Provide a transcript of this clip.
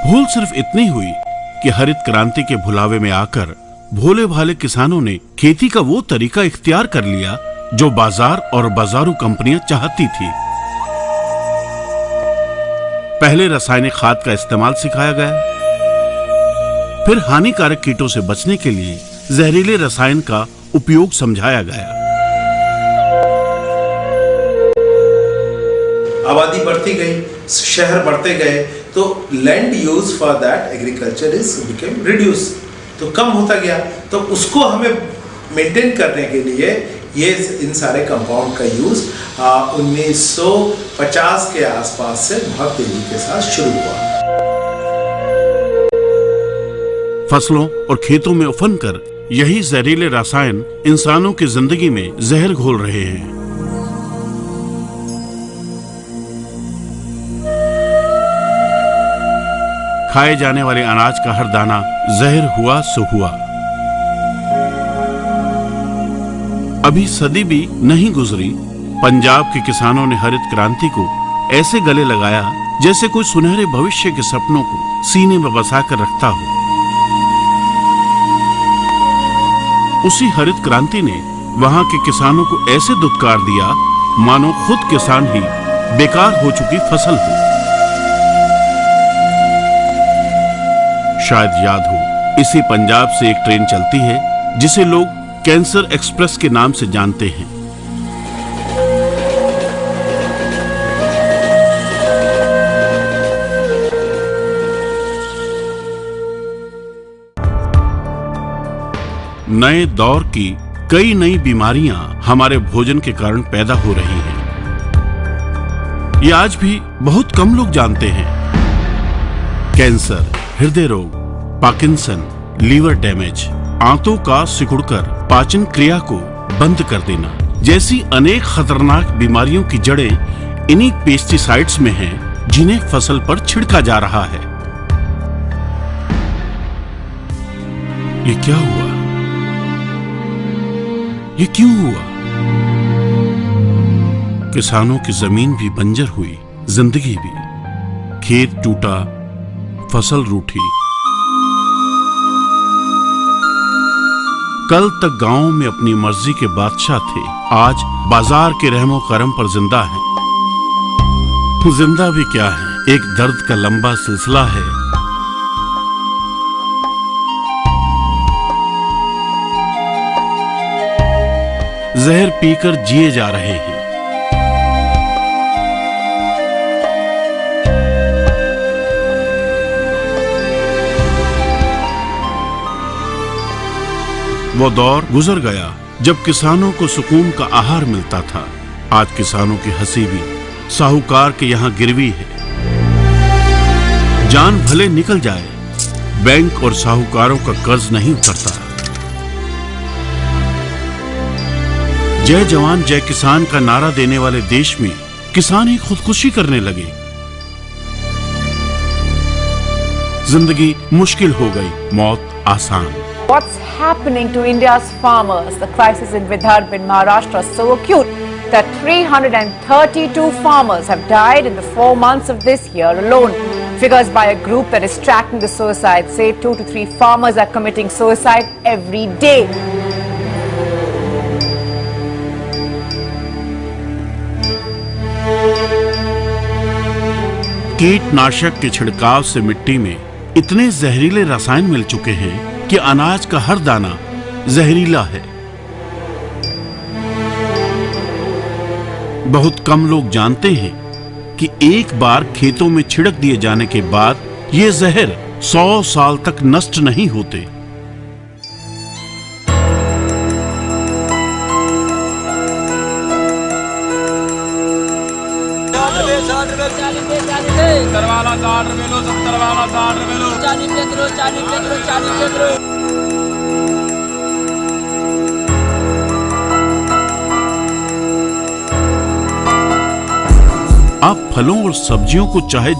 भूल सिर्फ इतनी हुई कि हरित क्रांति के भुलावे में आकर भोले भाले किसानों ने खेती का वो तरीका इख्तियार कर लिया जो बाजार और बाजारू कंपनियां चाहती थी। पहले रासायनिक खाद का इस्तेमाल सिखाया गया, फिर हानिकारक कीटों से बचने के लिए जहरीले रसायन का उपयोग समझाया गया। आबादी बढ़ती गई, शहर बढ़ते गए, तो land use for that agriculture is became reduce, तो कम होता गया। तो उसको हमें मेंटेन करने के लिए ये इन सारे कंपाउंड का यूज 1950 के आसपास से बहुत तेजी के साथ शुरू हुआ। फसलों और खेतों में उफन कर यही जहरीले रसायन इंसानों की जिंदगी में जहर घोल रहे हैं। खाए जाने वाले अनाज का हर दाना जहर हुआ सो हुआ। अभी सदी भी नहीं गुजरी, पंजाब के किसानों ने हरित क्रांति को ऐसे गले लगाया जैसे कोई सुनहरे भविष्य के सपनों को सीने में बसाकर रखता हो। उसी हरित क्रांति ने वहां के किसानों को ऐसे दुत्कार दिया मानो खुद किसान ही बेकार हो चुकी फसल हो। शायद याद हो, इसी पंजाब से एक ट्रेन चलती है जिसे लोग कैंसर एक्सप्रेस के नाम से जानते हैं। नए दौर की कई नई बीमारियां हमारे भोजन के कारण पैदा हो रही हैं। ये आज भी बहुत कम लोग जानते हैं। कैंसर, हृदय रोग, पार्किंसन, लीवर डैमेज, आंतों का सिकुड़कर पाचन क्रिया को बंद कर देना जैसी अनेक खतरनाक बीमारियों की जड़ें इन्हीं पेस्टिसाइड्स में हैं जिन्हें फसल पर छिड़का जा रहा है। ये क्या हुआ? ये क्यों हुआ? किसानों की जमीन भी बंजर हुई, जिंदगी भी। खेत टूटा, फसल रूठी। कल तक गांव में अपनी मर्जी के बादशाह थे, आज बाजार के रहमो करम पर जिंदा हैं। जिंदा भी क्या है, एक दर्द का लंबा सिलसिला है। जहर पीकर जिए जा रहे हैं। वो दौर गुजर गया जब किसानों को सुकून का आहार मिलता था। आज किसानों की हंसी भी साहूकार के यहां गिरवी है। जान भले निकल जाए, बैंक और साहूकारों का कर्ज नहीं उतरता। जय जवान जय किसान का नारा देने वाले देश में किसान ही खुदकुशी करने लगे। जिंदगी मुश्किल हो गई, मौत आसान। What's happening to India's farmers? The crisis in Vidarbha in Maharashtra is so acute that 332 farmers have died in the 4 months of this year alone. Figures by a group that is tracking the suicide say 2 to 3 farmers are committing suicide every day. कीटनाशक के छिड़काव से मिट्टी में इतने जहरीले रसायन मिल चुके हैं कि अनाज का हर दाना जहरीला है। बहुत कम लोग जानते हैं कि एक बार खेतों में छिड़क दिए जाने के बाद ये जहर 100 साल तक नष्ट नहीं होते। वाला 60 रुपए लो, 70 वाला 60 रुपए लो, 40 रुपए किलो, 40 रुपए किलो, 40 रुपए किलो। आप फलों और सब्जियों को चाहे